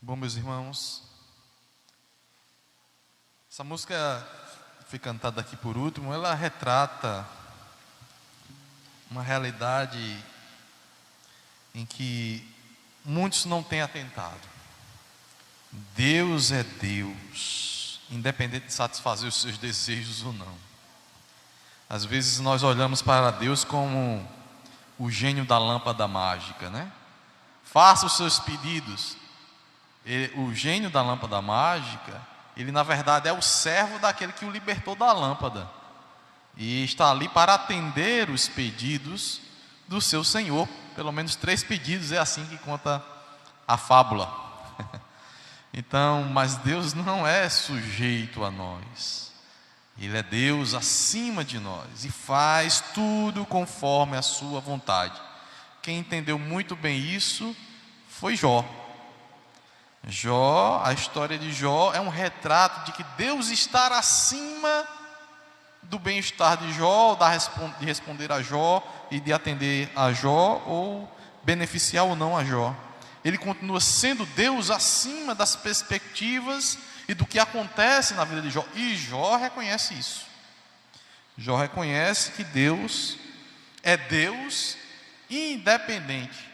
Bom, meus irmãos, essa música foi cantada aqui por último, ela retrata uma realidade em que muitos não têm atentado. Deus é Deus, independente de satisfazer os seus desejos ou não. Às vezes nós olhamos para Deus como o gênio da lâmpada mágica, né? Faça os seus pedidos. O gênio da lâmpada mágica, ele na verdade é o servo daquele que o libertou da lâmpada e está ali para atender os pedidos do seu Senhor. Pelo menos 3 pedidos, é assim que conta a fábula. Então, mas Deus não é sujeito a nós. Ele é Deus acima de nós e faz tudo conforme a sua vontade. Quem entendeu muito bem isso foi Jó. A história de Jó é um retrato de que Deus está acima do bem-estar de Jó, de responder a Jó e de atender a Jó, ou beneficiar ou não a Jó. Ele continua sendo Deus acima das perspectivas e do que acontece na vida de Jó. E Jó reconhece isso. Jó reconhece que Deus é Deus independente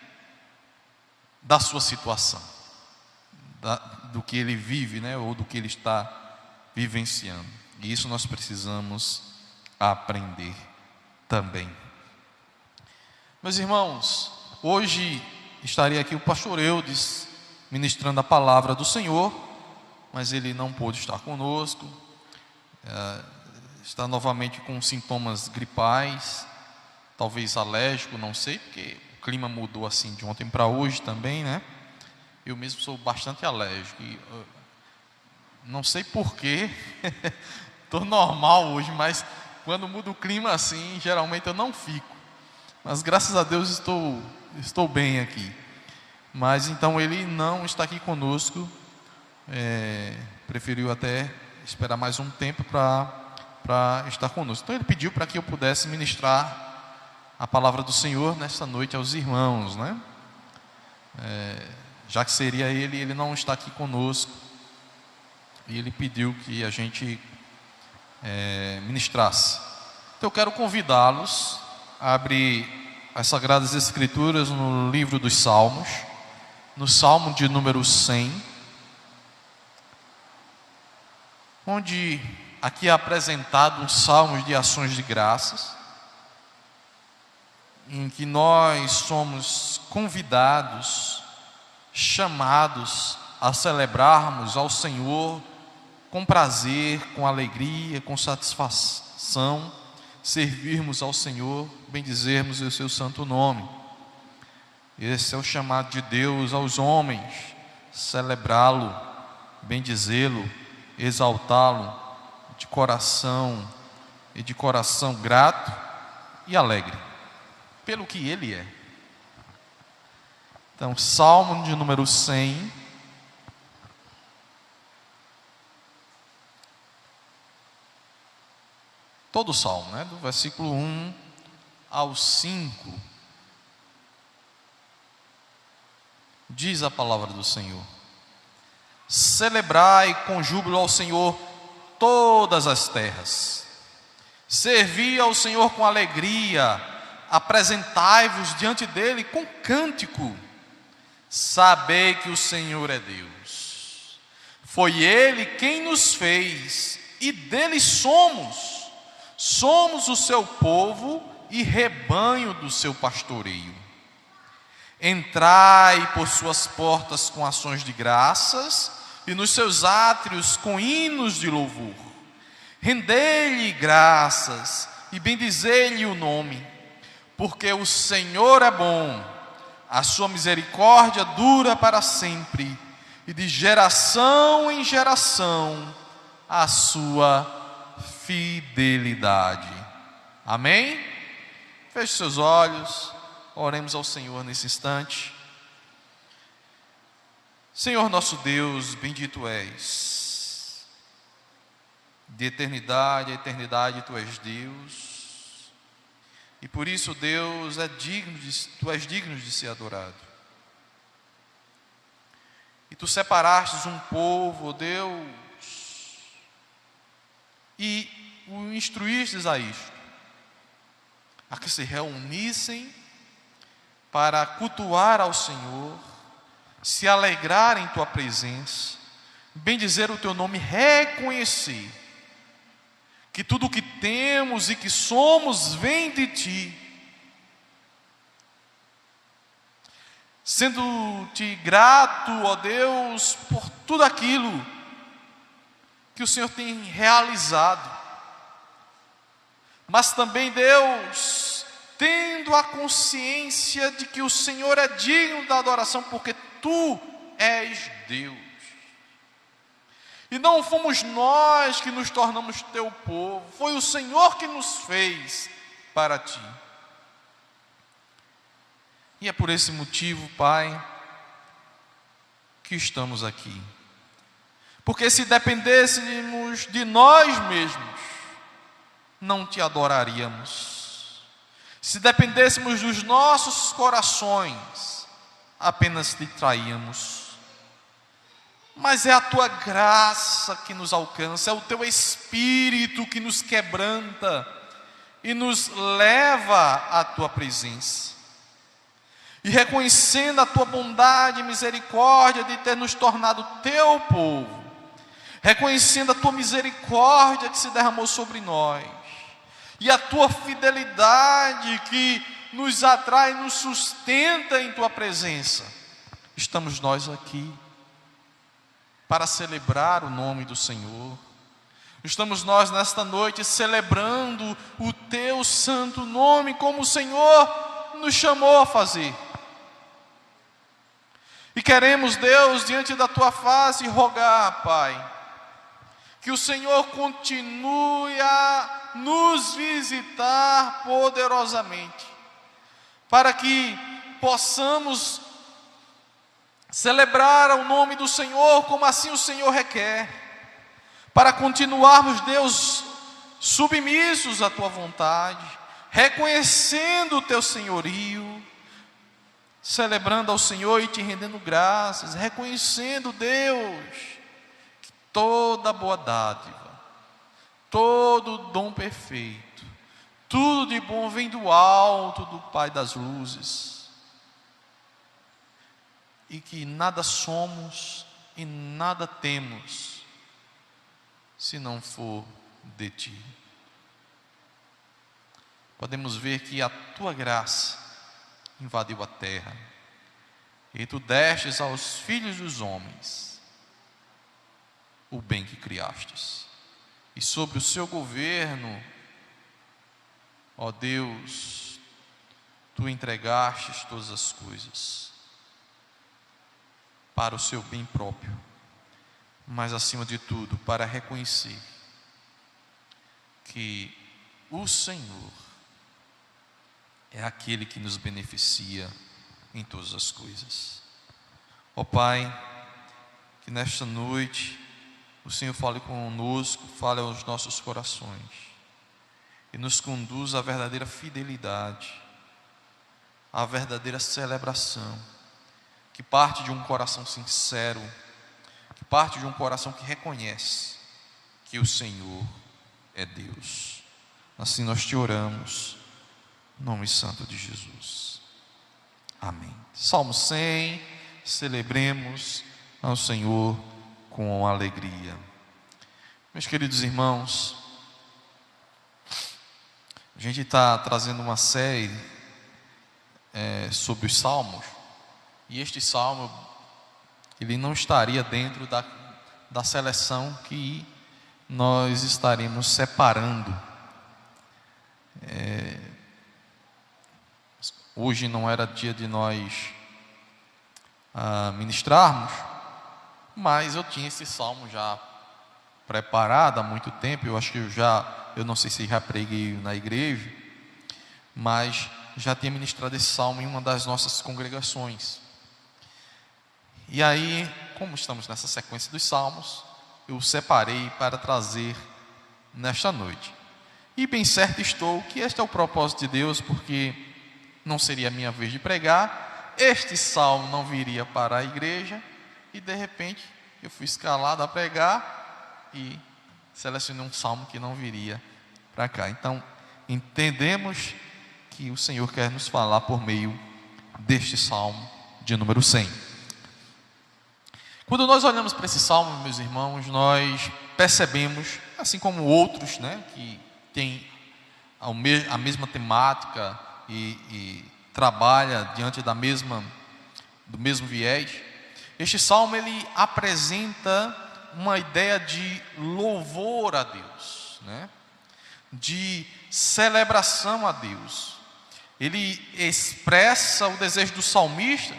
da sua situação, do que ele vive, né, ou do que ele está vivenciando. E isso nós precisamos aprender também. Meus irmãos, hoje estaria aqui o pastor Eudes ministrando a palavra do Senhor, mas ele não pôde estar conosco, está novamente com sintomas gripais, talvez alérgico, não sei, porque o clima mudou assim de ontem para hoje também, né? Eu mesmo sou bastante alérgico e não sei porquê, estou normal hoje, mas quando muda o clima assim, geralmente eu não fico. Mas graças a Deus estou bem aqui. Mas então ele não está aqui conosco, preferiu até esperar mais um tempo para estar conosco. Então ele pediu para que eu pudesse ministrar a palavra do Senhor nesta noite aos irmãos, né? Já que seria ele não está aqui conosco, e ele pediu que a gente ministrasse. Então eu quero convidá-los a abrir as Sagradas Escrituras no livro dos Salmos, no Salmo de número 100, onde aqui é apresentado um salmo de ações de graças, em que nós somos convidados, chamados a celebrarmos ao Senhor com prazer, com alegria, com satisfação, servirmos ao Senhor, bendizermos o seu santo nome. Esse é o chamado de Deus aos homens: celebrá-lo, bendizê-lo, exaltá-lo de coração grato e alegre pelo que ele é. Então, Salmo de número 100. Todo o Salmo, né? Do versículo 1 ao 5. Diz a palavra do Senhor: celebrai com júbilo ao Senhor todas as terras. Servi ao Senhor com alegria. Apresentai-vos diante dele com cântico. Sabei que o Senhor é Deus. Foi ele quem nos fez e dele somos. Somos o seu povo e rebanho do seu pastoreio. Entrai por suas portas com ações de graças e nos seus átrios com hinos de louvor. Rendei-lhe graças e bendizei-lhe o nome, porque o Senhor é bom, a sua misericórdia dura para sempre, e de geração em geração a sua fidelidade. Amém? Feche seus olhos, oremos ao Senhor nesse instante. Senhor nosso Deus, bendito és. De eternidade a eternidade tu és Deus. E por isso, Deus, tu és digno de ser adorado. E tu separastes um povo, ó Deus, e o instruístes a isto, a que se reunissem para cultuar ao Senhor, se alegrar em tua presença, bendizer o teu nome, reconhecer que tudo o que temos e que somos vem de ti, sendo-te grato, ó Deus, por tudo aquilo que o Senhor tem realizado, mas também, Deus, tendo a consciência de que o Senhor é digno da adoração, porque tu és Deus, e não fomos nós que nos tornamos teu povo, foi o Senhor que nos fez para ti. E é por esse motivo, Pai, que estamos aqui. Porque se dependêssemos de nós mesmos, não te adoraríamos. Se dependêssemos dos nossos corações, apenas te traíamos. Mas é a tua graça que nos alcança, é o teu Espírito que nos quebranta e nos leva à tua presença. E reconhecendo a tua bondade e misericórdia de ter nos tornado teu povo, reconhecendo a tua misericórdia que se derramou sobre nós, e a tua fidelidade que nos atrai, nos sustenta em tua presença, estamos nós aqui para celebrar o nome do Senhor. Estamos nós nesta noite celebrando o teu santo nome, como o Senhor nos chamou a fazer. E queremos, Deus, diante da tua face, rogar, Pai, que o Senhor continue a nos visitar poderosamente, para que possamos celebrar o nome do Senhor como assim o Senhor requer, para continuarmos, Deus, submissos à tua vontade, reconhecendo o teu senhorio, celebrando ao Senhor e te rendendo graças, reconhecendo, Deus, que toda boa dádiva, todo dom perfeito, tudo de bom vem do alto do Pai das luzes, e que nada somos e nada temos se não for de ti. Podemos ver que a tua graça invadiu a terra, e tu destes aos filhos dos homens o bem que criastes, e sobre o seu governo, ó Deus, tu entregastes todas as coisas para o seu bem próprio, mas acima de tudo para reconhecer que o Senhor é aquele que nos beneficia em todas as coisas. Ó Pai, que nesta noite o Senhor fale conosco, fale aos nossos corações e nos conduza à verdadeira fidelidade, à verdadeira celebração, que parte de um coração sincero, que parte de um coração que reconhece que o Senhor é Deus. Assim nós te oramos, em nome santo de Jesus. Amém. Salmo 100, celebremos ao Senhor com alegria. Meus queridos irmãos, a gente está trazendo uma série sobre os salmos, e este salmo, ele não estaria dentro da seleção que nós estaremos separando. Hoje não era dia de nós ministrarmos, mas eu tinha esse salmo já preparado há muito tempo. Eu acho que eu não sei se já preguei na igreja, mas já tinha ministrado esse salmo em uma das nossas congregações. E aí, como estamos nessa sequência dos salmos, eu separei para trazer nesta noite. E bem certo estou que este é o propósito de Deus, porque não seria a minha vez de pregar, este salmo não viria para a igreja, e de repente eu fui escalado a pregar e selecionei um salmo que não viria para cá. Então, entendemos que o Senhor quer nos falar por meio deste salmo de número 100. Quando nós olhamos para esse salmo, meus irmãos, nós percebemos, assim como outros, né, que têm a mesma temática e trabalha diante do mesmo viés, este salmo ele apresenta uma ideia de louvor a Deus, né? De celebração a Deus. Ele expressa o desejo do salmista,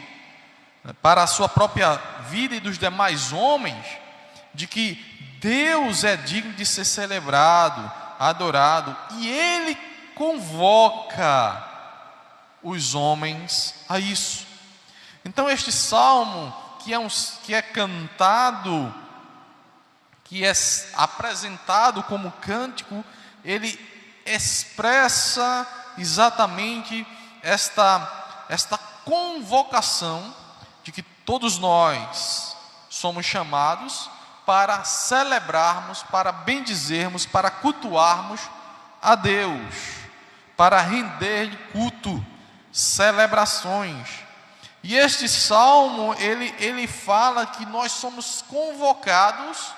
né, para a sua própria vida e dos demais homens, de que Deus é digno de ser celebrado, adorado, e Ele convoca os homens a isso. Então este salmo, que é cantado, que é apresentado como cântico, ele expressa exatamente esta convocação de que todos nós somos chamados para celebrarmos, para bendizermos, para cultuarmos a Deus, para render culto, celebrações. E este salmo, ele fala que nós somos convocados,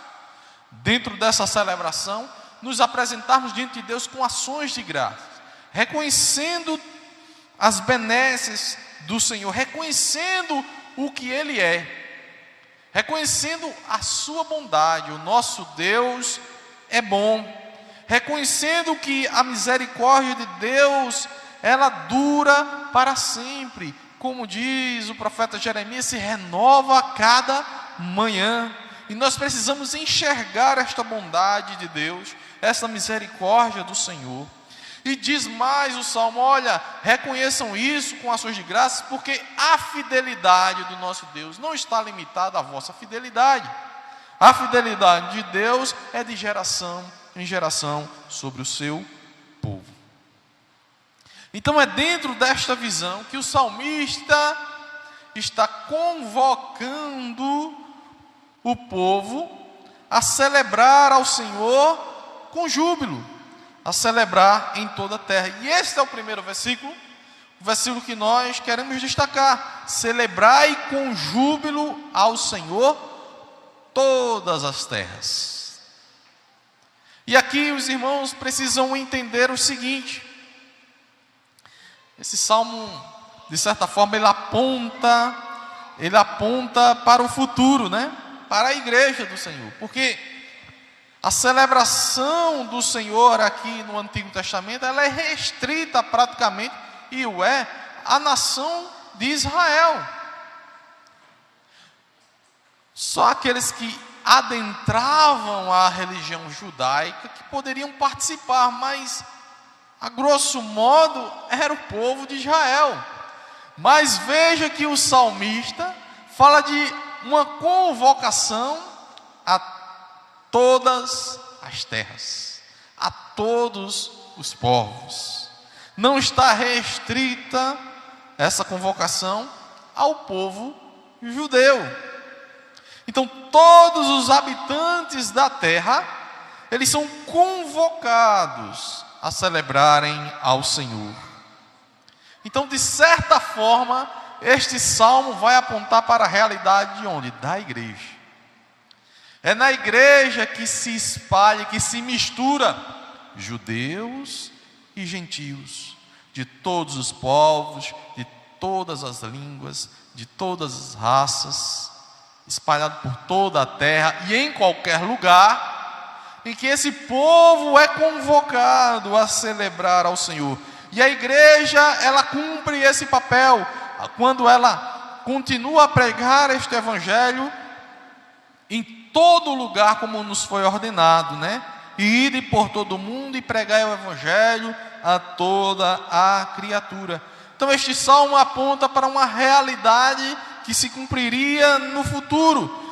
dentro dessa celebração, nos apresentarmos diante de Deus com ações de graça, reconhecendo as benesses do Senhor, reconhecendo o que Ele é, reconhecendo a sua bondade. O nosso Deus é bom, reconhecendo que a misericórdia de Deus, ela dura para sempre. Como diz o profeta Jeremias, se renova a cada manhã. E nós precisamos enxergar esta bondade de Deus, essa misericórdia do Senhor. E diz mais o salmo: olha, reconheçam isso com ações de graças, porque a fidelidade do nosso Deus não está limitada à vossa fidelidade. A fidelidade de Deus é de geração em geração sobre o seu povo. Então é dentro desta visão que o salmista está convocando o povo a celebrar ao Senhor com júbilo, a celebrar em toda a terra. E este é o primeiro versículo, o versículo que nós queremos destacar: celebrai com júbilo ao Senhor todas as terras. E aqui os irmãos precisam entender o seguinte: esse salmo, de certa forma, ele aponta para o futuro, né? Para a igreja do Senhor, porque a celebração do Senhor aqui no Antigo Testamento, ela é restrita praticamente, e o é, à nação de Israel. Só aqueles que adentravam a religião judaica que poderiam participar, mas a grosso modo era o povo de Israel. Mas veja que o salmista fala de uma convocação a todas as terras, a todos os povos. Não está restrita essa convocação ao povo judeu. Então todos os habitantes da terra, eles são convocados a celebrarem ao Senhor. Então, de certa forma, este salmo vai apontar para a realidade de onde? Da igreja. É na igreja que se espalha, que se mistura judeus e gentios, de todos os povos, de todas as línguas, de todas as raças, espalhado por toda a terra e em qualquer lugar, em que esse povo é convocado a celebrar ao Senhor. E a igreja, ela cumpre esse papel quando ela continua a pregar este evangelho em todo lugar, como nos foi ordenado, né? E ide por todo o mundo e pregai o evangelho a toda a criatura. Então este salmo aponta para uma realidade que se cumpriria no futuro.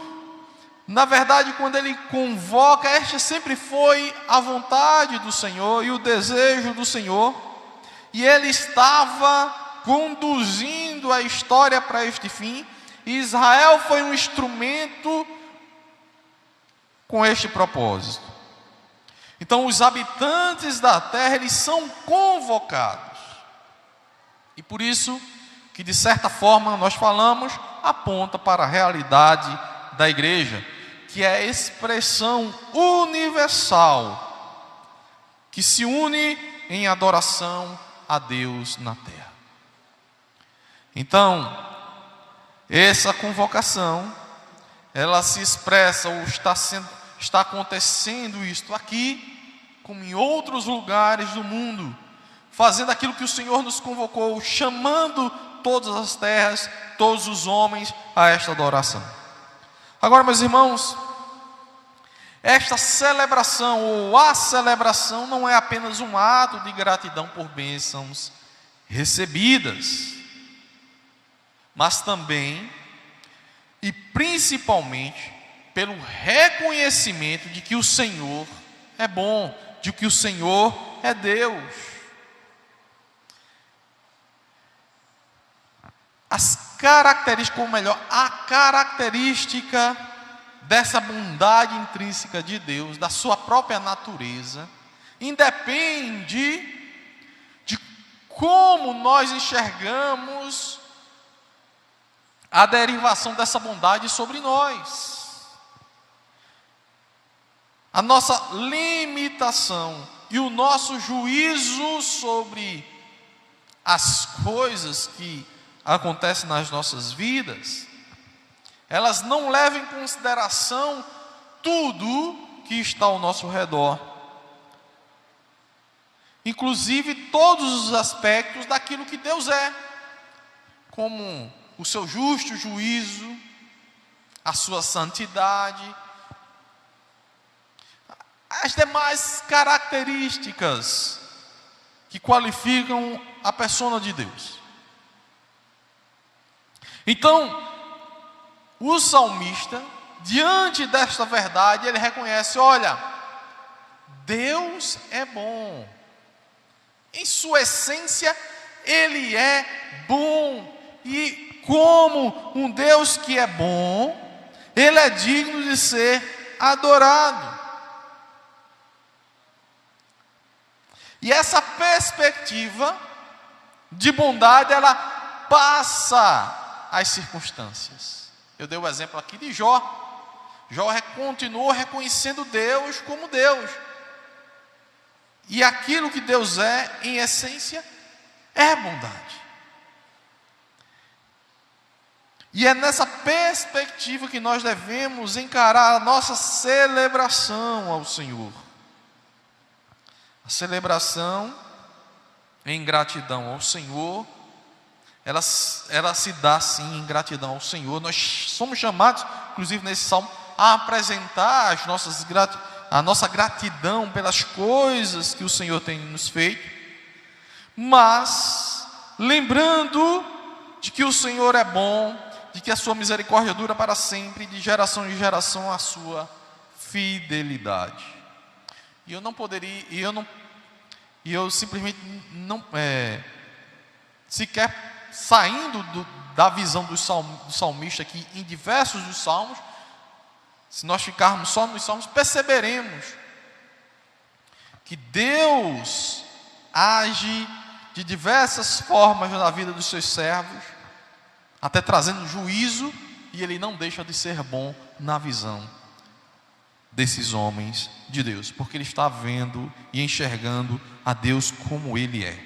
Na verdade, quando ele convoca, esta sempre foi a vontade do Senhor e o desejo do Senhor, e ele estava conduzindo a história para este fim, E Israel foi um instrumento com este propósito. Então, os habitantes da terra, eles são convocados. E por isso que, de certa forma, nós falamos, aponta para a realidade da igreja, que é a expressão universal, que se une em adoração a Deus na terra. Então, essa convocação, ela se expressa, ou está acontecendo isto aqui, como em outros lugares do mundo, fazendo aquilo que o Senhor nos convocou, chamando todas as terras, todos os homens a esta adoração. Agora, meus irmãos, esta celebração, ou a celebração, não é apenas um ato de gratidão por bênçãos recebidas, mas também, e principalmente, pelo reconhecimento de que o Senhor é bom, de que o Senhor é Deus. As características, ou melhor, a característica dessa bondade intrínseca de Deus, da sua própria natureza, independe de como nós enxergamos a derivação dessa bondade sobre nós. A nossa limitação e o nosso juízo sobre as coisas que acontecem nas nossas vidas, elas não levam em consideração tudo que está ao nosso redor, inclusive todos os aspectos daquilo que Deus é, como o seu justo juízo, a sua santidade, as demais características que qualificam a persona de Deus. Então, o salmista, diante desta verdade, ele reconhece: olha, Deus é bom, em sua essência, Ele é bom, e como um Deus que é bom, Ele é digno de ser adorado. E essa perspectiva de bondade, ela passa as circunstâncias. Eu dei o exemplo aqui de Jó. Jó continuou reconhecendo Deus como Deus. E aquilo que Deus é, em essência, é bondade. E é nessa perspectiva que nós devemos encarar a nossa celebração ao Senhor. A celebração em gratidão ao Senhor, ela se dá sim em gratidão ao Senhor. Nós somos chamados, inclusive nesse salmo, a apresentar a nossa gratidão pelas coisas que o Senhor tem nos feito, mas lembrando de que o Senhor é bom, de que a sua misericórdia dura para sempre, de geração em geração a sua fidelidade. E eu não poderia, eu simplesmente não, sequer saindo da visão do salmista aqui em diversos dos salmos, se nós ficarmos só nos salmos, perceberemos que Deus age de diversas formas na vida dos seus servos, até trazendo juízo, e Ele não deixa de ser bom na visão desses homens de Deus, porque Ele está vendo e enxergando a Deus como Ele é.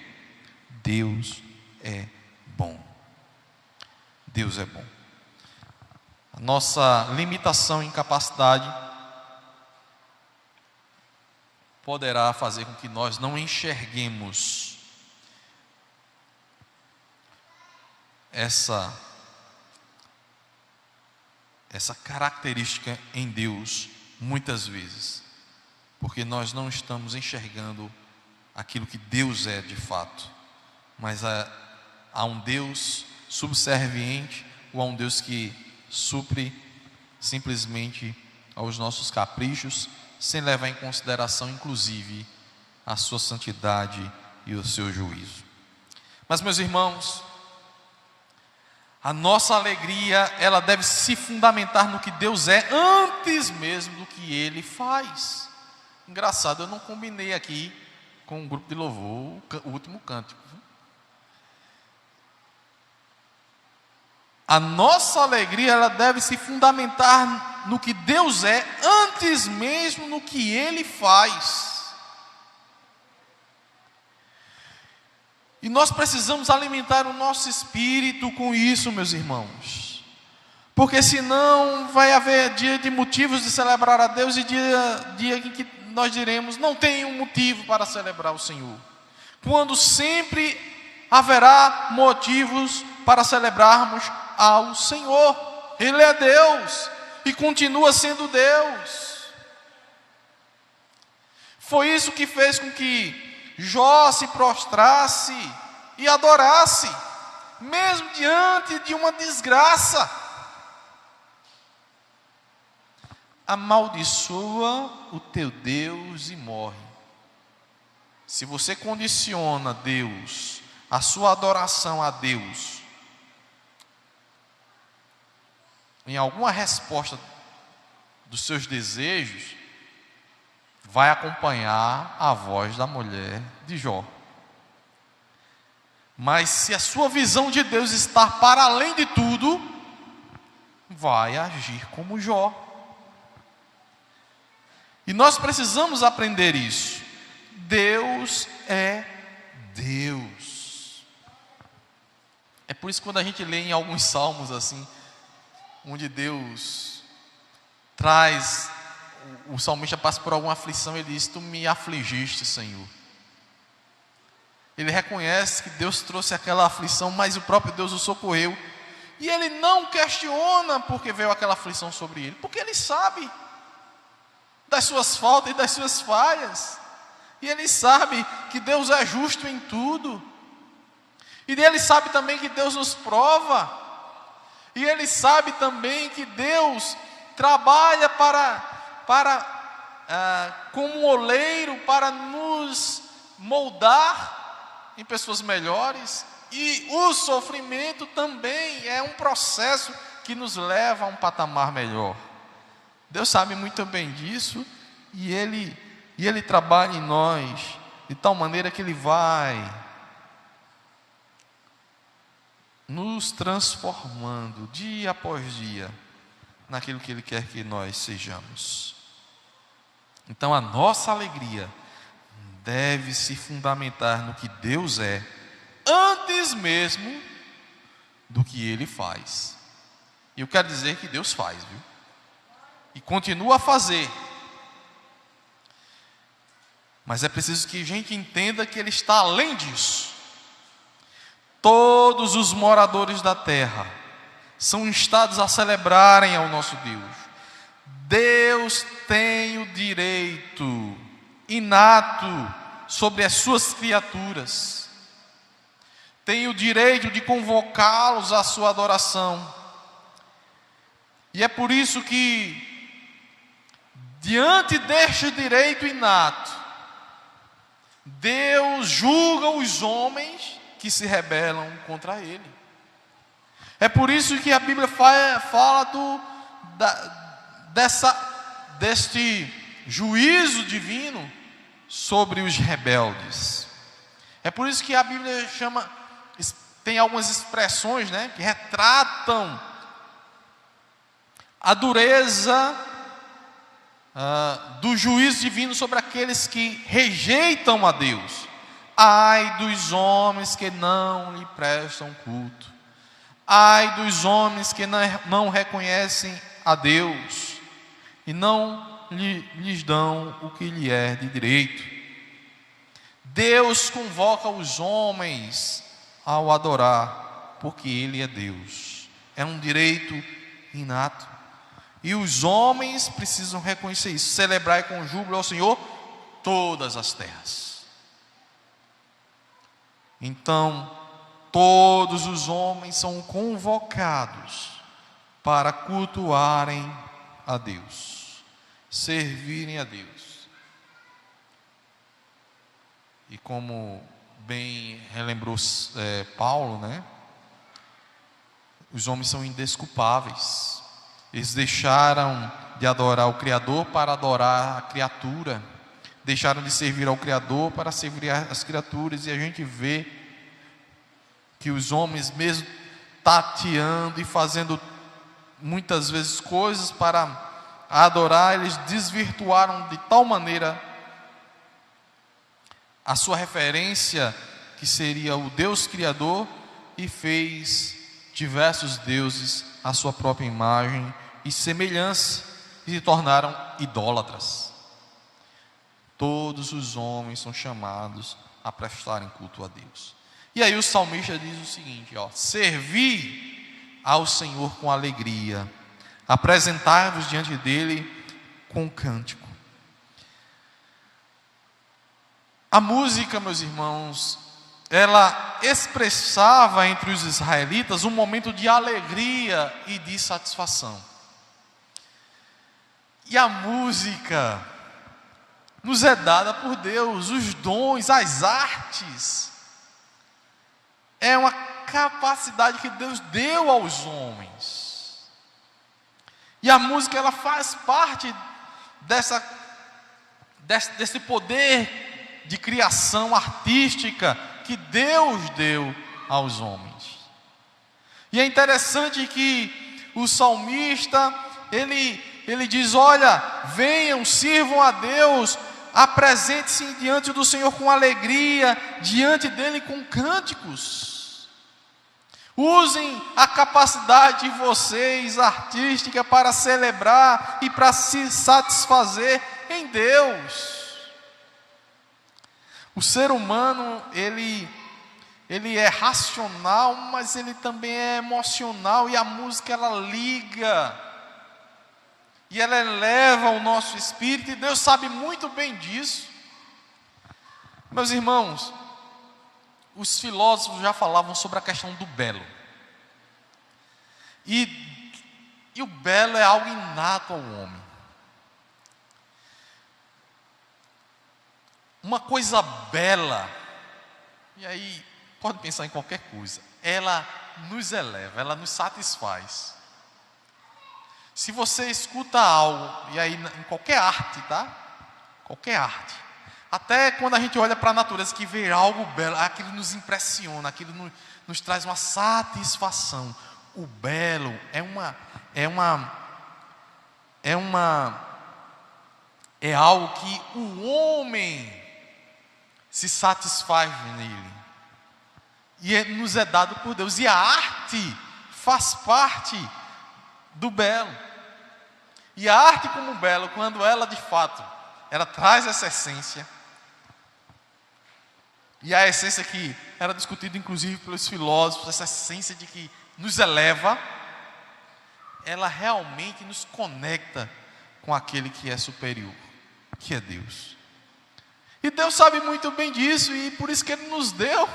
Deus é bom. Deus é bom. A nossa limitação e incapacidade poderá fazer com que nós não enxerguemos essa característica em Deus muitas vezes, porque nós não estamos enxergando aquilo que Deus é de fato, mas há um Deus subserviente, ou há um Deus que supre simplesmente aos nossos caprichos, sem levar em consideração inclusive a sua santidade e o seu juízo. Mas, meus irmãos, A nossa alegria, ela deve se fundamentar no que Deus é, antes mesmo do que Ele faz. Engraçado, eu não combinei aqui com o grupo de louvor o último cântico. A nossa alegria, ela deve se fundamentar no que Deus é, antes mesmo no que Ele faz. E nós precisamos alimentar o nosso espírito com isso, meus irmãos. Porque senão vai haver dia de motivos de celebrar a Deus e dia em que nós diremos, não tem um motivo para celebrar o Senhor. Quando sempre haverá motivos para celebrarmos ao Senhor. Ele é Deus e continua sendo Deus. Foi isso que fez com que Jó se prostrasse e adorasse, mesmo diante de uma desgraça. Amaldiçoa o teu Deus e morre. Se você condiciona Deus, a sua adoração a Deus, em alguma resposta dos seus desejos, vai acompanhar a voz da mulher de Jó. Mas se a sua visão de Deus está para além de tudo, vai agir como Jó. E nós precisamos aprender isso. Deus é Deus. É por isso que quando a gente lê em alguns salmos assim, onde Deus traz, o salmista passa por alguma aflição, ele diz, tu me afligiste, Senhor. Ele reconhece que Deus trouxe aquela aflição, mas o próprio Deus o socorreu. E ele não questiona porque veio aquela aflição sobre ele, porque ele sabe das suas faltas e das suas falhas. E ele sabe que Deus é justo em tudo. E ele sabe também que Deus nos prova. E ele sabe também que Deus trabalha como um oleiro para nos moldar em pessoas melhores. E o sofrimento também é um processo que nos leva a um patamar melhor. Deus sabe muito bem disso e Ele trabalha em nós de tal maneira que Ele vai nos transformando dia após dia naquilo que Ele quer que nós sejamos. Então a nossa alegria deve se fundamentar no que Deus é, antes mesmo do que Ele faz. E eu quero dizer que Deus faz, viu? E continua a fazer. Mas é preciso que a gente entenda que Ele está além disso. Todos os moradores da terra são instados a celebrarem ao nosso Deus. Deus tem o direito inato sobre as suas criaturas. Tem o direito de convocá-los à sua adoração. E é por isso que, diante deste direito inato, Deus julga os homens que se rebelam contra Ele. É por isso que a Bíblia fala deste juízo divino sobre os rebeldes. É por isso que a Bíblia tem algumas expressões, né, que retratam a dureza do juízo divino sobre aqueles que rejeitam a Deus. Ai dos homens que não lhe prestam culto. Ai dos homens que não reconhecem a Deus e não lhes dão o que lhe é de direito. Deus convoca os homens ao adorar, porque Ele é Deus. É um direito inato. E os homens precisam reconhecer isso. Celebrar com júbilo ao Senhor todas as terras. Então, todos os homens são convocados para cultuarem a Deus, servirem a Deus. E como bem relembrou Paulo, né? Os homens são indesculpáveis. Eles deixaram de adorar o Criador para adorar a criatura. Deixaram de servir ao Criador para servir as criaturas. E a gente vê que os homens, mesmo tateando e fazendo muitas vezes coisas para adorar, eles desvirtuaram de tal maneira a sua referência, que seria o Deus Criador, e fez diversos deuses à sua própria imagem e semelhança, e se tornaram idólatras. Todos os homens são chamados a prestarem culto a Deus. E aí o salmista diz o seguinte, servi ao Senhor com alegria, apresentai-vos diante dele com cântico. A música, meus irmãos, ela expressava entre os israelitas um momento de alegria e de satisfação. E a música nos é dada por Deus, os dons, as artes. É uma capacidade que Deus deu aos homens. E a música, ela faz parte desse poder de criação artística que Deus deu aos homens. E é interessante que o salmista, ele diz, olha, venham, sirvam a Deus, apresente-se diante do Senhor com alegria, diante dele com cânticos. Usem a capacidade de vocês, artística, para celebrar e para se satisfazer em Deus. O ser humano, ele é racional, mas ele também é emocional, e a música, ela liga, e ela eleva o nosso espírito, e Deus sabe muito bem disso. Meus irmãos, os filósofos já falavam sobre a questão do belo. E o belo é algo inato ao homem. Uma coisa bela, e aí pode pensar em qualquer coisa, ela nos eleva, ela nos satisfaz. Se você escuta algo, e aí em qualquer arte, tá? Qualquer arte. Até quando a gente olha para a natureza, que vê algo belo, aquilo nos impressiona, aquilo nos traz uma satisfação. O belo é algo que o homem se satisfaz nele. E nos é dado por Deus. E a arte faz parte do belo. E a arte como belo, quando ela de fato, ela traz essa essência, e a essência que era discutida inclusive pelos filósofos, essa essência de que nos eleva, ela realmente nos conecta com aquele que é superior, que é Deus. E Deus sabe muito bem disso, e por isso que Ele nos deu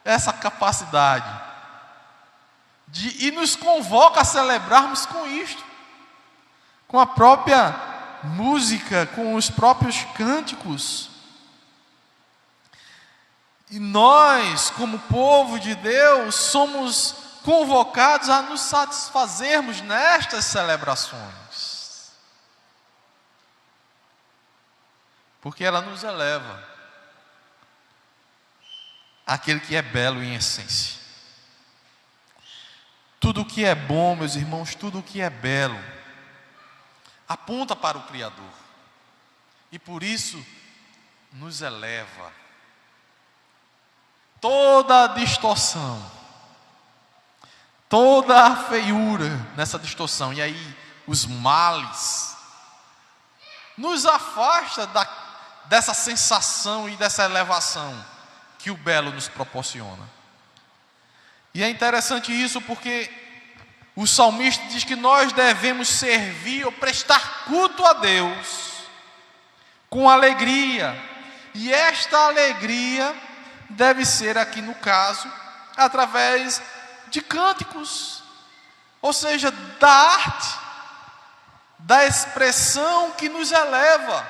essa capacidade e nos convoca a celebrarmos com isto, com a própria música, com os próprios cânticos. E nós, como povo de Deus, somos convocados a nos satisfazermos nestas celebrações, porque ela nos eleva àquele que é belo em essência. Tudo o que é bom, meus irmãos, tudo o que é belo aponta para o Criador, e por isso nos eleva. Toda a distorção, toda a feiura nessa distorção, e aí os males, nos afasta dessa sensação e dessa elevação que o belo nos proporciona. E é interessante isso, porque o salmista diz que nós devemos servir ou prestar culto a Deus com alegria, e esta alegria deve ser, aqui no caso, através de cânticos, ou seja, da arte, da expressão que nos eleva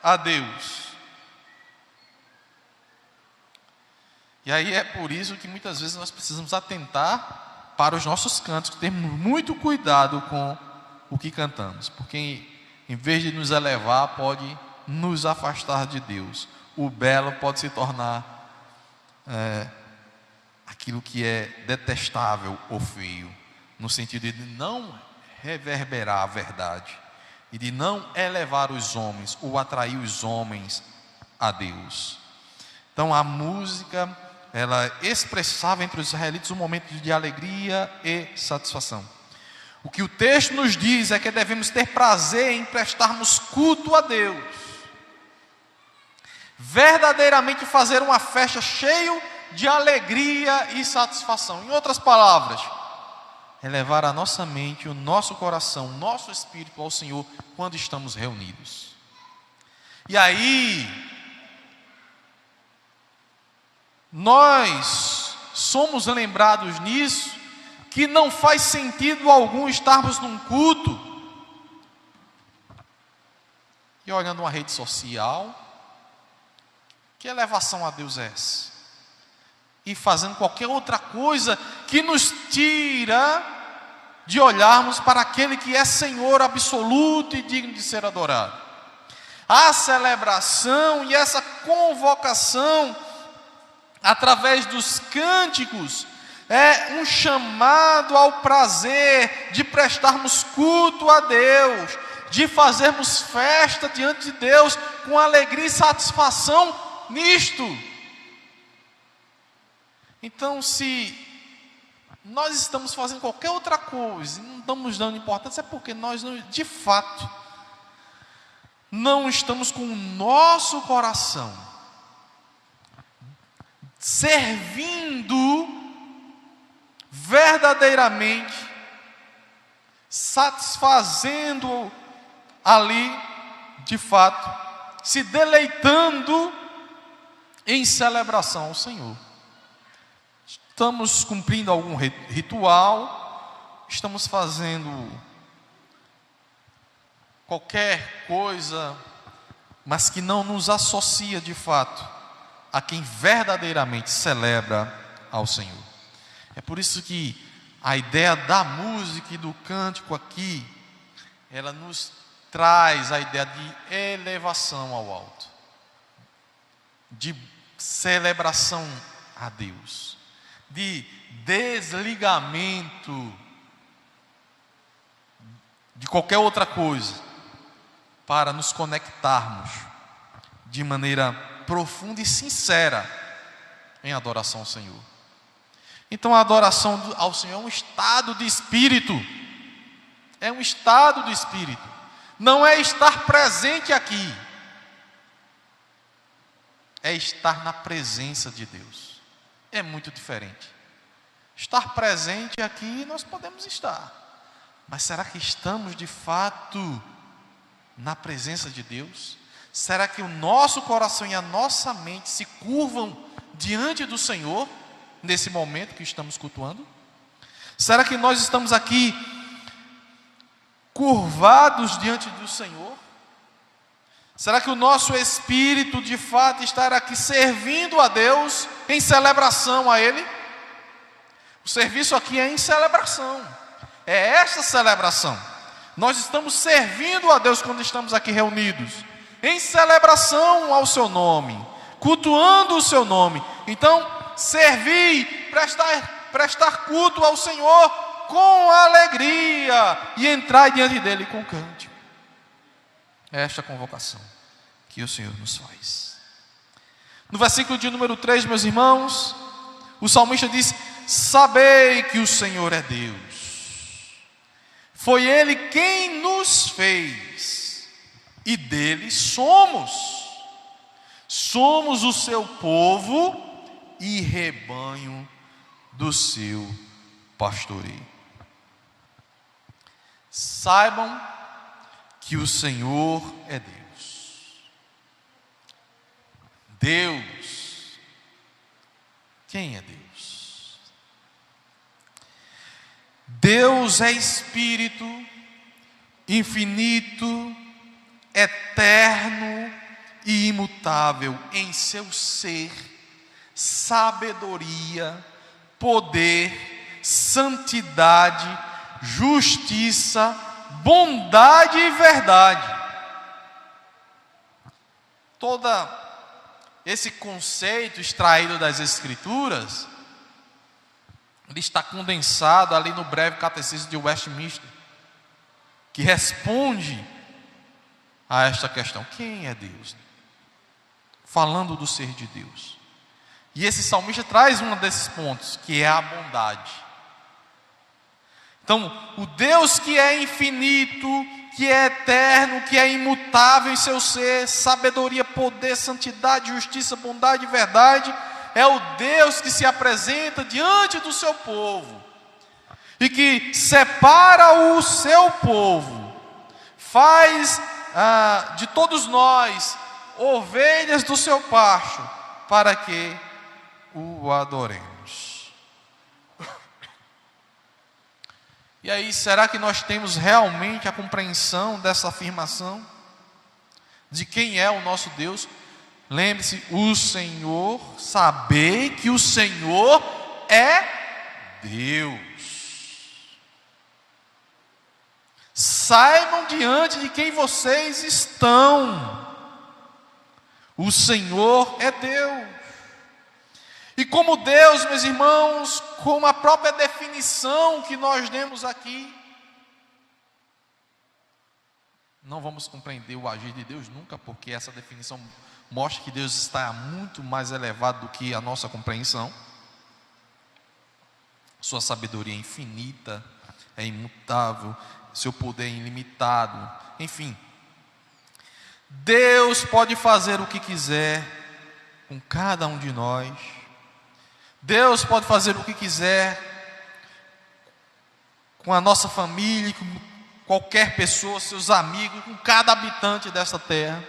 a Deus. E aí é por isso que muitas vezes nós precisamos atentar para os nossos cantos, termos muito cuidado com o que cantamos, porque em vez de nos elevar, pode nos afastar de Deus. O belo pode se tornar aquilo que é detestável ou feio, no sentido de não reverberar a verdade e de não elevar os homens ou atrair os homens a Deus. Então a música, ela expressava entre os israelitas um momento de alegria e satisfação. O que o texto nos diz é que devemos ter prazer em prestarmos culto a Deus, verdadeiramente fazer uma festa cheio de alegria e satisfação. Em outras palavras, elevar a nossa mente, o nosso coração, o nosso espírito ao Senhor quando estamos reunidos. E aí, nós somos lembrados nisso, que não faz sentido algum estarmos num culto e olhando uma rede social. Que elevação a Deus é essa? E fazendo qualquer outra coisa que nos tira de olharmos para aquele que é Senhor absoluto e digno de ser adorado. A celebração e essa convocação através dos cânticos é um chamado ao prazer de prestarmos culto a Deus, de fazermos festa diante de Deus com alegria e satisfação nisto. Então, se nós estamos fazendo qualquer outra coisa e não estamos dando importância, é porque nós, de fato, não estamos com o nosso coração servindo verdadeiramente, satisfazendo ali, de fato, se deleitando em celebração ao Senhor. Estamos cumprindo algum ritual, estamos fazendo qualquer coisa, mas que não nos associa de fato a quem verdadeiramente celebra ao Senhor. É por isso que a ideia da música e do cântico aqui, ela nos traz a ideia de elevação ao alto, de celebração a Deus, de desligamento de qualquer outra coisa, para nos conectarmos de maneira profunda e sincera em adoração ao Senhor. Então a adoração ao Senhor é um estado de espírito, é um estado de espírito, não é estar presente aqui, é estar na presença de Deus. É muito diferente. Estar presente aqui nós podemos estar, mas será que estamos de fato na presença de Deus? Será que o nosso coração e a nossa mente se curvam diante do Senhor nesse momento que estamos cultuando? Será que nós estamos aqui curvados diante do Senhor? Será que o nosso espírito de fato está aqui servindo a Deus em celebração a Ele? O serviço aqui é em celebração, é essa celebração. Nós estamos servindo a Deus quando estamos aqui reunidos, em celebração ao seu nome, cultuando o seu nome. Então, servir, prestar culto ao Senhor com alegria e entrar diante dele com cântico. É esta convocação que o Senhor nos faz. No versículo de número 3, meus irmãos, o salmista diz: sabei que o Senhor é Deus, foi Ele quem nos fez, e dele somos o seu povo e rebanho do seu pastoreio. Saibam que o Senhor é Deus. Deus. Quem é Deus? Deus é Espírito, infinito, eterno e imutável em seu ser, sabedoria, poder, santidade, justiça, bondade e verdade. Todo esse conceito extraído das Escrituras, ele está condensado ali no breve catecismo de Westminster, que responde a esta questão: quem é Deus? Falando do ser de Deus. E esse salmista traz um desses pontos, que é a bondade. Então, o Deus que é infinito, que é eterno, que é imutável em seu ser, sabedoria, poder, santidade, justiça, bondade e verdade, é o Deus que se apresenta diante do seu povo e que separa o seu povo, faz de todos nós ovelhas do seu pasto, para que o adoremos. E aí, será que nós temos realmente a compreensão dessa afirmação? De quem é o nosso Deus? Lembre-se, o Senhor, saber que o Senhor é Deus. Saibam diante de quem vocês estão. O Senhor é Deus. E como Deus, meus irmãos, como a própria definição que nós demos aqui, não vamos compreender o agir de Deus nunca, porque essa definição mostra que Deus está muito mais elevado do que a nossa compreensão. Sua sabedoria é infinita, é imutável, seu poder é ilimitado, enfim. Deus pode fazer o que quiser com cada um de nós. Deus pode fazer o que quiser com a nossa família, com qualquer pessoa, seus amigos, com cada habitante dessa terra.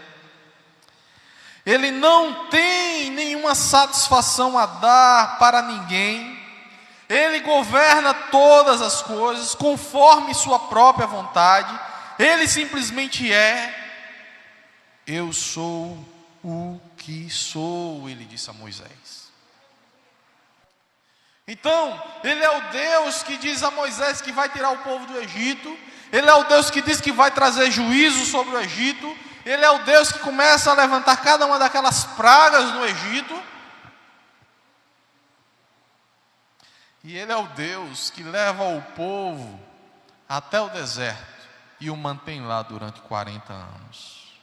Ele não tem nenhuma satisfação a dar para ninguém. Ele governa todas as coisas conforme sua própria vontade. Ele simplesmente é: eu sou o que sou, ele disse a Moisés. Então, ele é o Deus que diz a Moisés que vai tirar o povo do Egito. Ele é o Deus que diz que vai trazer juízo sobre o Egito. Ele é o Deus que começa a levantar cada uma daquelas pragas no Egito. E ele é o Deus que leva o povo até o deserto e o mantém lá durante 40 anos.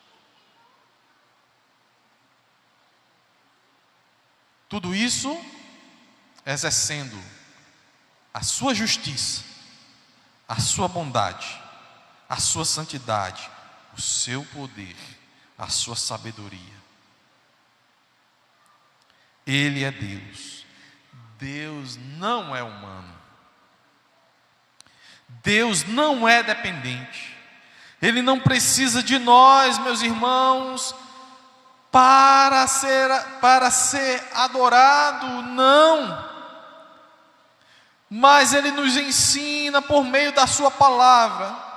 Tudo isso exercendo a sua justiça, a sua bondade, a sua santidade, o seu poder, a sua sabedoria. Ele é Deus. Deus não é humano. Deus não é dependente. Ele não precisa de nós, meus irmãos, para ser adorado, não. Mas Ele nos ensina por meio da sua palavra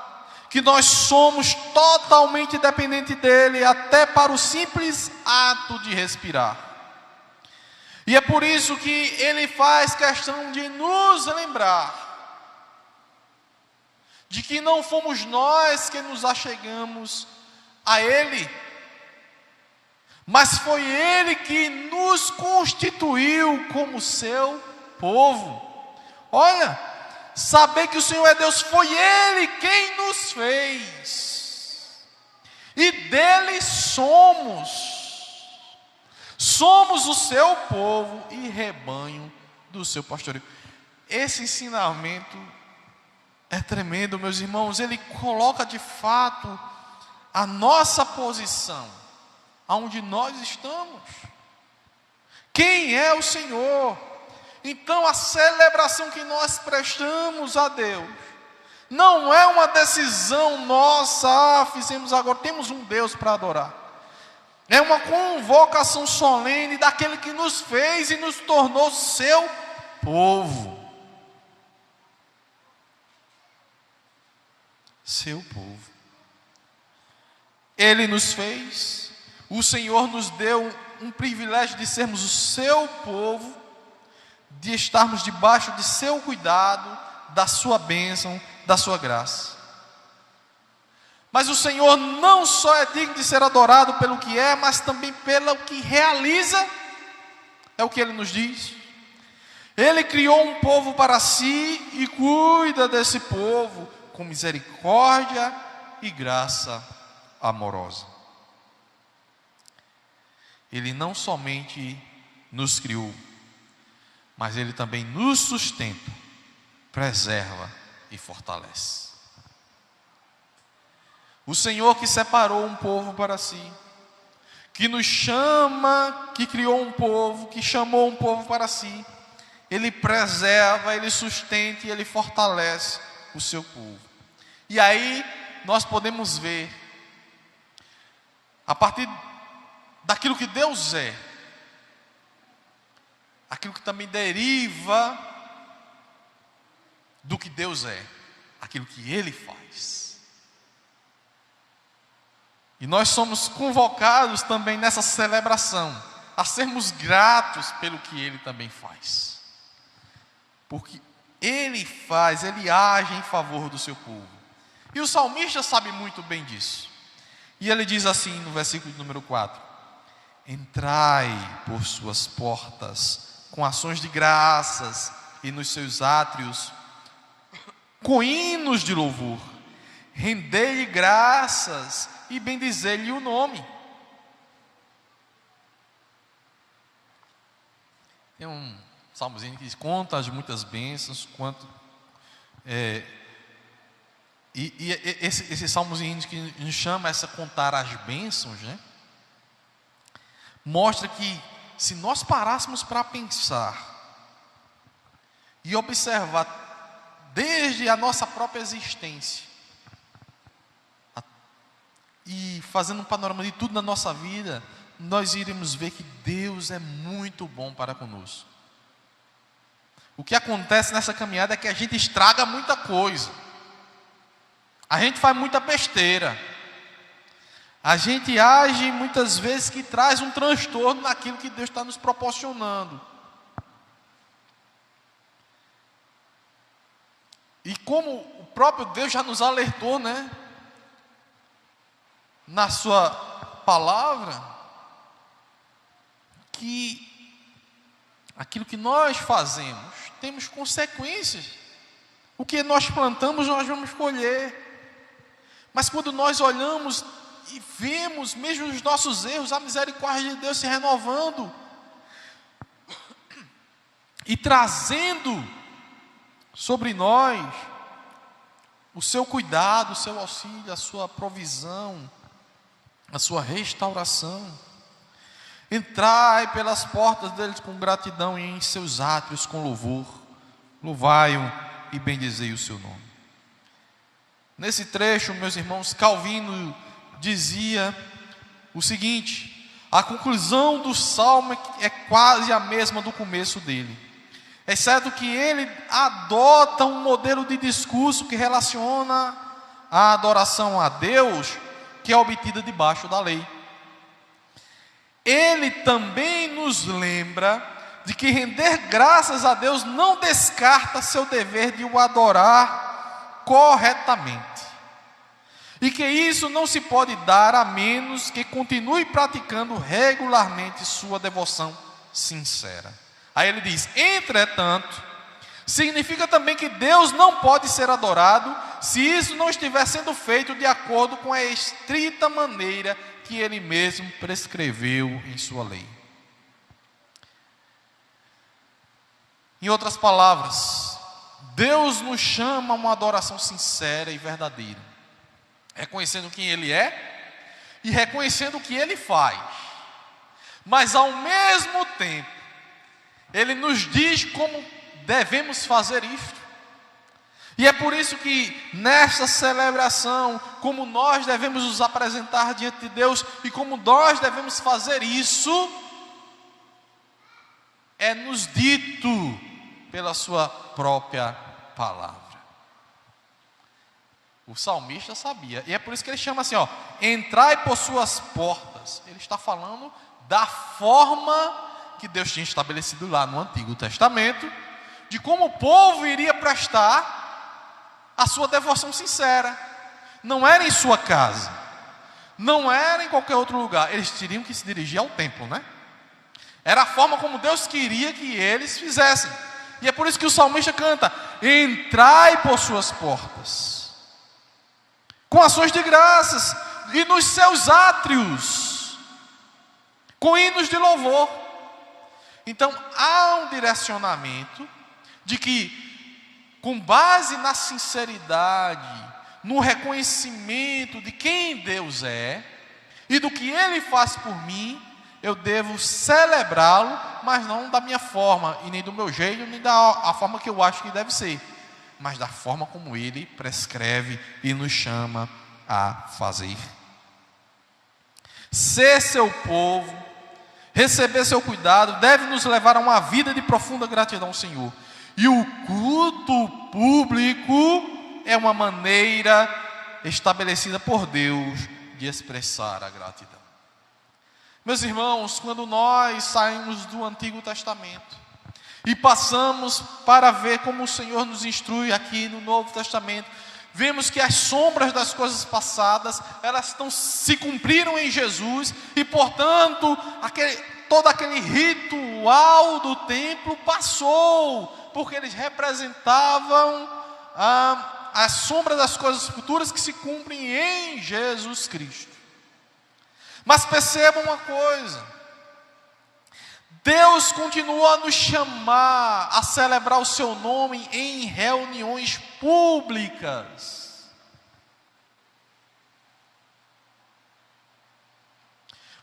que nós somos totalmente dependentes dEle, até para o simples ato de respirar. E é por isso que Ele faz questão de nos lembrar de que não fomos nós que nos achegamos a Ele, mas foi Ele que nos constituiu como seu povo. Olha, saber que o Senhor é Deus, foi Ele quem nos fez, e dele somos o seu povo e rebanho do seu pastoreio. Esse ensinamento é tremendo, meus irmãos. Ele coloca de fato a nossa posição, aonde nós estamos. Quem é o Senhor? Então a celebração que nós prestamos a Deus não é uma decisão nossa, fizemos agora, temos um Deus para adorar. É uma convocação solene daquele que nos fez e nos tornou seu povo. Seu povo. Ele nos fez, o Senhor nos deu um privilégio de sermos o seu povo. de estarmos debaixo de seu cuidado, da sua bênção, da sua graça. Mas o Senhor não só é digno de ser adorado pelo que é, mas também pelo que realiza, é o que Ele nos diz. Ele criou um povo para si e cuida desse povo com misericórdia e graça amorosa. Ele não somente nos criou, mas Ele também nos sustenta, preserva e fortalece. O Senhor que separou um povo para si, que nos chama, que criou um povo, que chamou um povo para si, Ele preserva, Ele sustenta e Ele fortalece o seu povo. E aí nós podemos ver, a partir daquilo que Deus é, aquilo que também deriva do que Deus é, aquilo que Ele faz. E nós somos convocados também nessa celebração a sermos gratos pelo que Ele também faz. Porque Ele faz, Ele age em favor do seu povo. E o salmista sabe muito bem disso. E ele diz assim no versículo número 4: entrai por suas portas com ações de graças e nos seus átrios com hinos de louvor. Rendei-lhe graças e bendizei-lhe o nome. Tem um salmozinho que diz: conta as muitas bênçãos, quanto esse salmozinho que nos chama essa contar as bênçãos, né? Mostra que se nós parássemos para pensar e observar desde a nossa própria existência, e fazendo um panorama de tudo na nossa vida, nós iremos ver que Deus é muito bom para conosco. O que acontece nessa caminhada é que a gente estraga muita coisa, a gente faz muita besteira, a gente age muitas vezes que traz um transtorno naquilo que Deus está nos proporcionando. E como o próprio Deus já nos alertou, né, na sua palavra, que aquilo que nós fazemos temos consequências. O que nós plantamos, nós vamos colher. Mas quando nós olhamos e vemos, mesmo os nossos erros, a misericórdia de Deus se renovando e trazendo sobre nós o seu cuidado, o seu auxílio, a sua provisão, a sua restauração. Entrai pelas portas deles com gratidão e em seus átrios com louvor. Louvai-o e bendizei o seu nome. Nesse trecho, meus irmãos, Calvino dizia o seguinte: a conclusão do salmo é quase a mesma do começo dele, exceto que ele adota um modelo de discurso que relaciona a adoração a Deus, que é obtida debaixo da lei. Ele também nos lembra de que render graças a Deus não descarta seu dever de o adorar corretamente, e que isso não se pode dar a menos que continue praticando regularmente sua devoção sincera. Aí ele diz: entretanto, significa também que Deus não pode ser adorado se isso não estiver sendo feito de acordo com a estrita maneira que Ele mesmo prescreveu em sua lei. Em outras palavras, Deus nos chama a uma adoração sincera e verdadeira, reconhecendo quem Ele é e reconhecendo o que Ele faz, mas ao mesmo tempo Ele nos diz como devemos fazer isto. E é por isso que nesta celebração, como nós devemos nos apresentar diante de Deus e como nós devemos fazer isso, é nos dito pela sua própria palavra. O salmista sabia, e é por isso que ele chama assim, entrai por suas portas. Ele está falando da forma que Deus tinha estabelecido lá no Antigo Testamento, de como o povo iria prestar a sua devoção sincera. Não era em sua casa, não era em qualquer outro lugar, eles teriam que se dirigir ao templo, né? Era a forma como Deus queria que eles fizessem. E é por isso que o salmista canta: entrai por suas portas, com ações de graças, e nos seus átrios, com hinos de louvor. Então há um direcionamento de que, com base na sinceridade, no reconhecimento de quem Deus é e do que Ele faz por mim, eu devo celebrá-lo, mas não da minha forma, e nem do meu jeito, nem da forma que eu acho que deve ser, mas da forma como Ele prescreve e nos chama a fazer. Ser seu povo, receber seu cuidado, deve nos levar a uma vida de profunda gratidão ao Senhor. E o culto público é uma maneira estabelecida por Deus de expressar a gratidão. Meus irmãos, quando nós saímos do Antigo Testamento e passamos para ver como o Senhor nos instrui aqui no Novo Testamento, vemos que as sombras das coisas passadas, elas se cumpriram em Jesus, e portanto, todo aquele ritual do templo passou, porque eles representavam a sombra das coisas futuras que se cumprem em Jesus Cristo. Mas percebam uma coisa: Deus continua a nos chamar a celebrar o seu nome em reuniões públicas.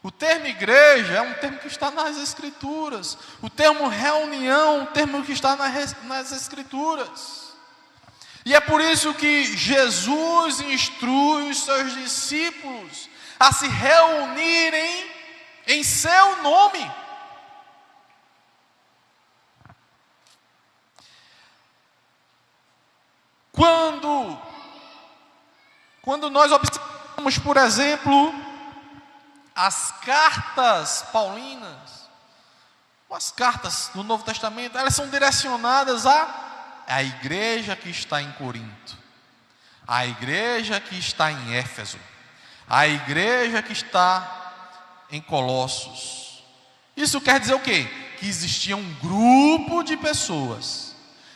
O termo igreja é um termo que está nas Escrituras. O termo reunião é um termo que está nas Escrituras. E é por isso que Jesus instrui os seus discípulos a se reunirem em seu nome. Quando nós observamos, por exemplo, as cartas paulinas, as cartas do Novo Testamento, elas são direcionadas à igreja que está em Corinto, à igreja que está em Éfeso, à igreja que está em Colossos. Isso quer dizer o quê? Que existia um grupo de pessoas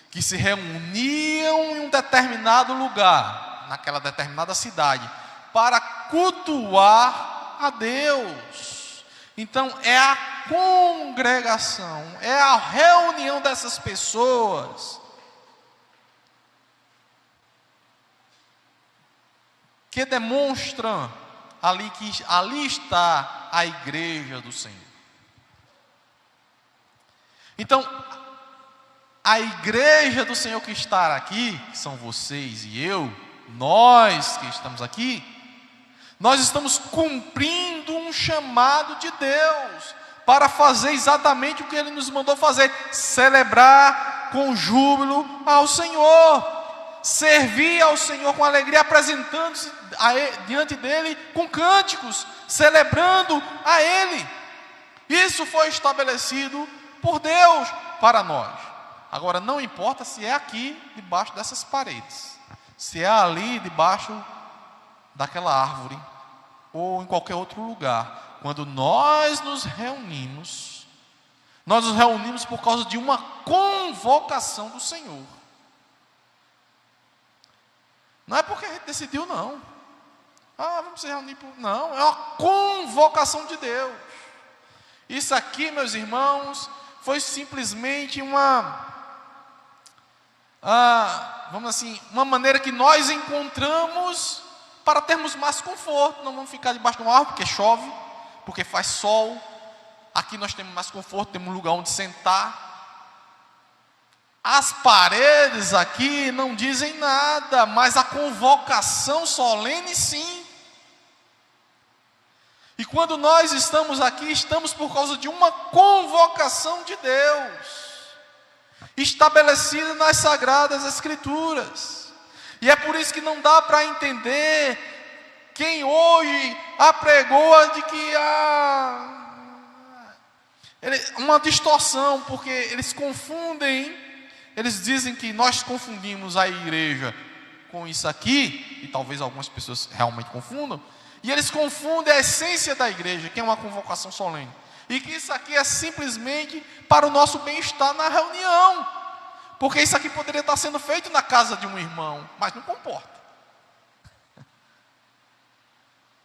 que se reuniam em um determinado lugar, naquela determinada cidade, para cultuar a Deus. Então é a congregação, é a reunião dessas pessoas que demonstra que ali está a igreja do Senhor. Então, a igreja do Senhor que está aqui, que são vocês e eu, nós que estamos aqui, nós estamos cumprindo um chamado de Deus para fazer exatamente o que Ele nos mandou fazer: celebrar com júbilo ao Senhor, servir ao Senhor com alegria, apresentando-se diante dEle com cânticos, celebrando a Ele. Isso foi estabelecido por Deus para nós. Agora, não importa se é aqui debaixo dessas paredes, se é ali debaixo daquela árvore, ou em qualquer outro lugar. Quando nós nos reunimos por causa de uma convocação do Senhor. Não é porque a gente decidiu, não. Vamos se reunir não, é uma convocação de Deus. Isso aqui, meus irmãos, foi simplesmente uma maneira que nós encontramos para termos mais conforto. Não vamos ficar debaixo de uma árvore porque chove, porque faz sol. Aqui nós temos mais conforto, temos um lugar onde sentar. As paredes aqui não dizem nada, mas a convocação solene sim. E quando nós estamos aqui, estamos por causa de uma convocação de Deus, estabelecida nas Sagradas Escrituras. E é por isso que não dá para entender quem hoje apregoa de que uma distorção, porque eles confundem, eles dizem que nós confundimos a igreja com isso aqui, e talvez algumas pessoas realmente confundam, e eles confundem a essência da igreja, que é uma convocação solene, e que isso aqui é simplesmente para o nosso bem-estar na reunião, porque isso aqui poderia estar sendo feito na casa de um irmão, mas não comporta.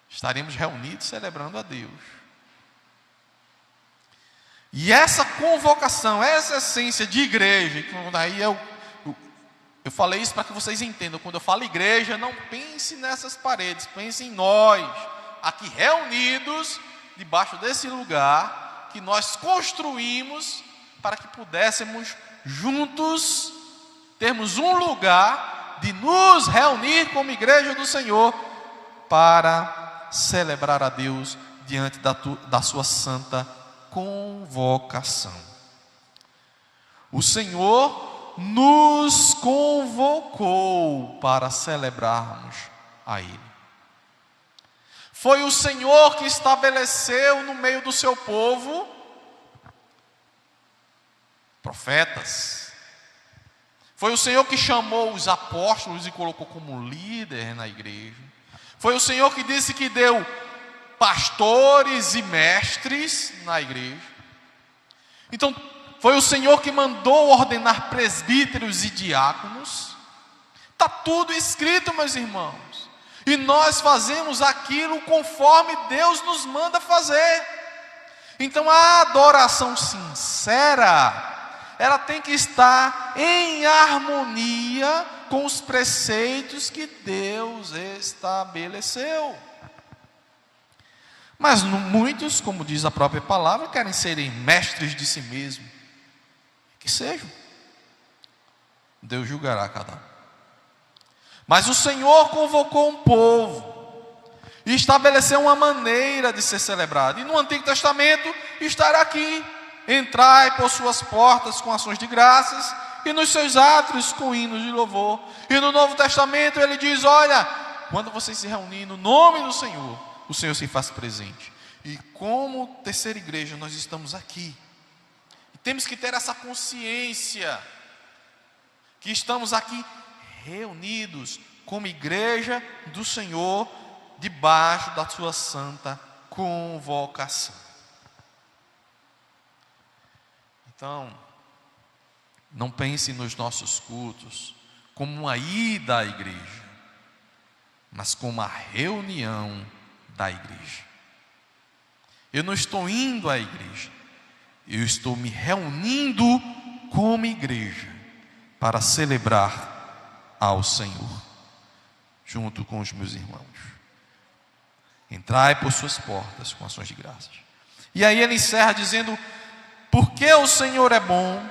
Estaremos reunidos celebrando a Deus. E essa convocação, essa essência de igreja, daí eu falei isso para que vocês entendam, quando eu falo igreja, não pense nessas paredes, pense em nós, aqui reunidos, debaixo desse lugar, que nós construímos, para que pudéssemos juntos, termos um lugar de nos reunir como igreja do Senhor, para celebrar a Deus, diante da sua santa convocação. O Senhor nos convocou para celebrarmos a Ele. Foi o Senhor que estabeleceu no meio do seu povo profetas. Foi o Senhor que chamou os apóstolos e colocou como líder na igreja. Foi o Senhor que disse que deu pastores e mestres na igreja. Então, foi o Senhor que mandou ordenar presbíteros e diáconos. Está tudo escrito, meus irmãos. E nós fazemos aquilo conforme Deus nos manda fazer. Então, a adoração sincera, ela tem que estar em harmonia com os preceitos que Deus estabeleceu. Mas muitos, como diz a própria palavra, querem serem mestres de si mesmos. Que sejam. Deus julgará cada um. Mas o Senhor convocou um povo e estabeleceu uma maneira de ser celebrado. E no Antigo Testamento estará aqui: entrai por suas portas com ações de graças e nos seus átrios com hinos de louvor. E no Novo Testamento ele diz: olha, quando vocês se reunirem no nome do Senhor, o Senhor se faz presente. E como terceira igreja nós estamos aqui. E temos que ter essa consciência que estamos aqui reunidos como igreja do Senhor, debaixo da sua santa convocação. Então, não pense nos nossos cultos como uma ida à igreja, mas como a reunião da igreja. Eu não estou indo à igreja, eu estou me reunindo como igreja para celebrar ao Senhor, junto com os meus irmãos. Entrai por suas portas com ações de graças. E aí ele encerra dizendo: porque o Senhor é bom,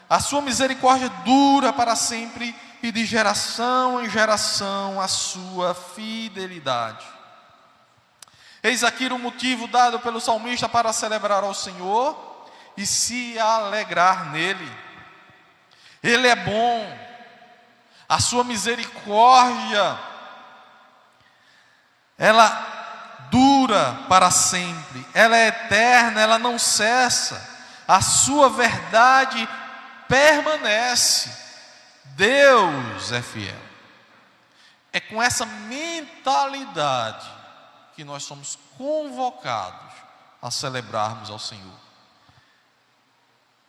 a sua misericórdia dura para sempre, e de geração em geração a sua fidelidade. Eis aqui o motivo dado pelo salmista para celebrar ao Senhor e se alegrar nele. Ele é bom, a sua misericórdia, ela dura para sempre, ela é eterna, ela não cessa, a sua verdade permanece. Deus é fiel. É com essa mentalidade que nós somos convocados a celebrarmos ao Senhor,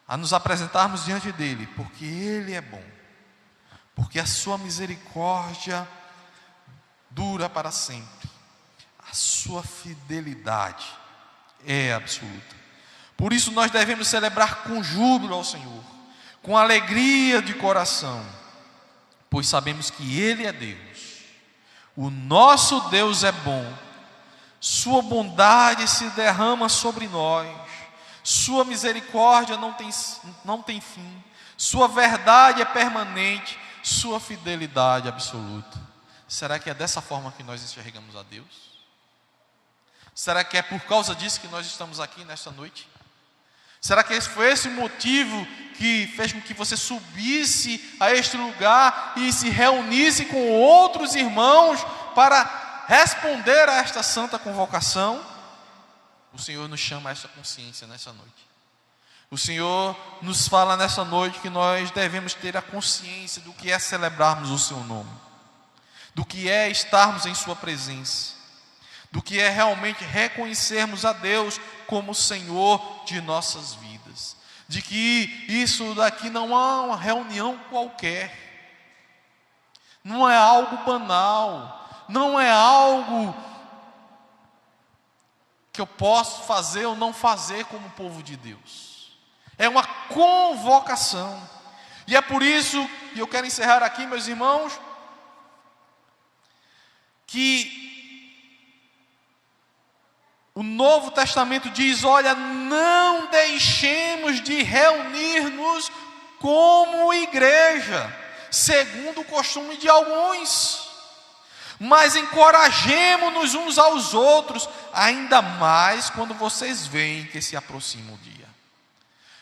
a nos apresentarmos diante dele, porque ele é bom, porque a sua misericórdia dura para sempre, a sua fidelidade é absoluta. Por isso nós devemos celebrar com júbilo ao Senhor, com alegria de coração, pois sabemos que ele é Deus, o nosso Deus é bom, sua bondade se derrama sobre nós, sua misericórdia não tem fim, sua verdade é permanente, sua fidelidade absoluta. Será que é dessa forma que nós enxergamos a Deus? Será que é por causa disso que nós estamos aqui nesta noite? Será que foi esse o motivo que fez com que você subisse a este lugar e se reunisse com outros irmãos para responder a esta santa convocação? O Senhor nos chama a esta consciência nessa noite. O Senhor nos fala nessa noite que nós devemos ter a consciência do que é celebrarmos o seu nome, do que é estarmos em sua presença, do que é realmente reconhecermos a Deus como Senhor de nossas vidas, de que isso daqui não é uma reunião qualquer, não é algo banal, não é algo que eu posso fazer ou não fazer como povo de Deus. É uma convocação. E é por isso, e eu quero encerrar aqui, meus irmãos, que o Novo Testamento diz: olha, não deixemos de reunir-nos como igreja, segundo o costume de alguns, mas encorajemo-nos uns aos outros, ainda mais quando vocês veem que se aproxima o dia.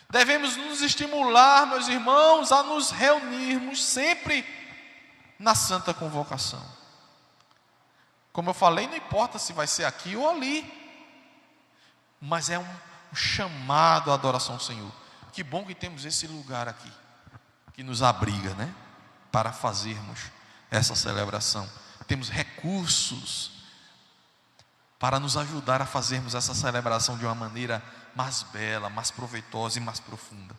Devemos nos estimular, meus irmãos, a nos reunirmos sempre na santa convocação. Como eu falei, não importa se vai ser aqui ou ali, mas é um chamado à adoração ao Senhor. Que bom que temos esse lugar aqui, que nos abriga, né? Para fazermos essa celebração. Temos recursos para nos ajudar a fazermos essa celebração de uma maneira mais bela, mais proveitosa e mais profunda.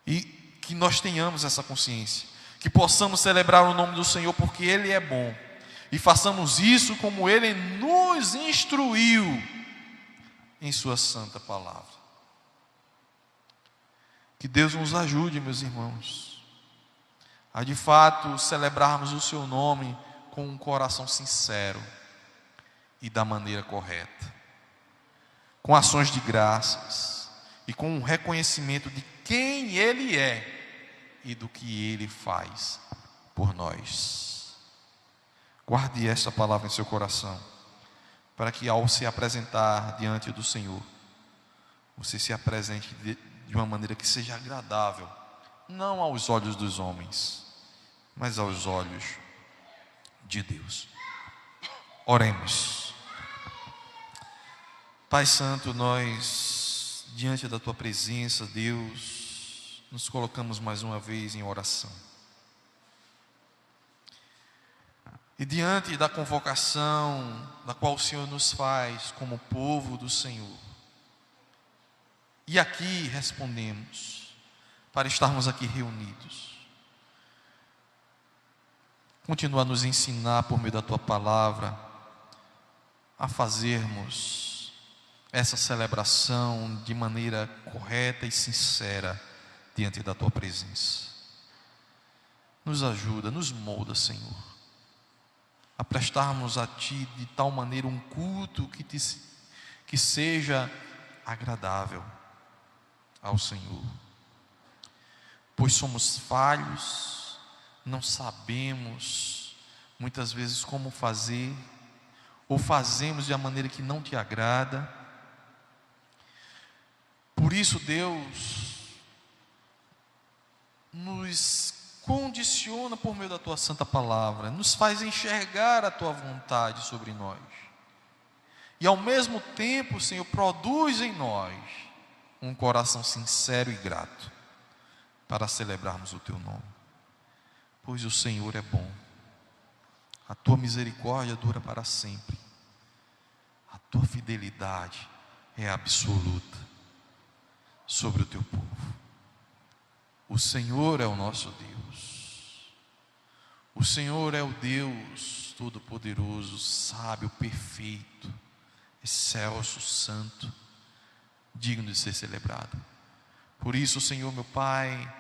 E que nós tenhamos essa consciência, que possamos celebrar o nome do Senhor porque Ele é bom, e façamos isso como Ele nos instruiu em sua santa palavra. Que Deus nos ajude, meus irmãos, a de fato celebrarmos o seu nome com um coração sincero e da maneira correta, com ações de graças e com um reconhecimento de quem Ele é e do que Ele faz por nós. Guarde esta palavra em seu coração, para que ao se apresentar diante do Senhor, você se apresente de uma maneira que seja agradável, não aos olhos dos homens, mas aos olhos de Deus. Oremos. Pai Santo, nós, diante da Tua presença, Deus, nos colocamos mais uma vez em oração. E diante da convocação da qual o Senhor nos faz como povo do Senhor, e aqui respondemos, para estarmos aqui reunidos. Continua a nos ensinar por meio da Tua palavra a fazermos essa celebração de maneira correta e sincera diante da Tua presença. Nos ajuda, nos molda, Senhor, a prestarmos a Ti de tal maneira um culto que seja agradável ao Senhor, pois somos falhos, não sabemos muitas vezes como fazer, ou fazemos de uma maneira que não Te agrada. Por isso, Deus nos condiciona por meio da Tua santa palavra, nos faz enxergar a Tua vontade sobre nós, e ao mesmo tempo, Senhor, produz em nós um coração sincero e grato para celebrarmos o Teu nome, pois o Senhor é bom, a Tua misericórdia dura para sempre, a Tua fidelidade é absoluta sobre o Teu povo. O Senhor é o nosso Deus, o Senhor é o Deus Todo-Poderoso, sábio, perfeito, excelso, santo, digno de ser celebrado. Por isso, Senhor meu Pai,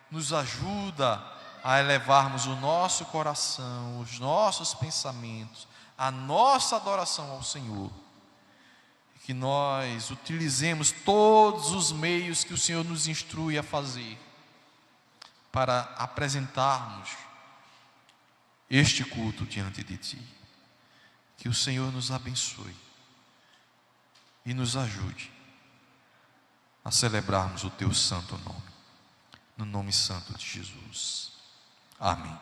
nos ajuda a elevarmos o nosso coração, os nossos pensamentos, a nossa adoração ao Senhor, e que nós utilizemos todos os meios que o Senhor nos instrui a fazer para apresentarmos este culto diante de Ti. Que o Senhor nos abençoe e nos ajude a celebrarmos o Teu santo nome, no nome santo de Jesus. Amém.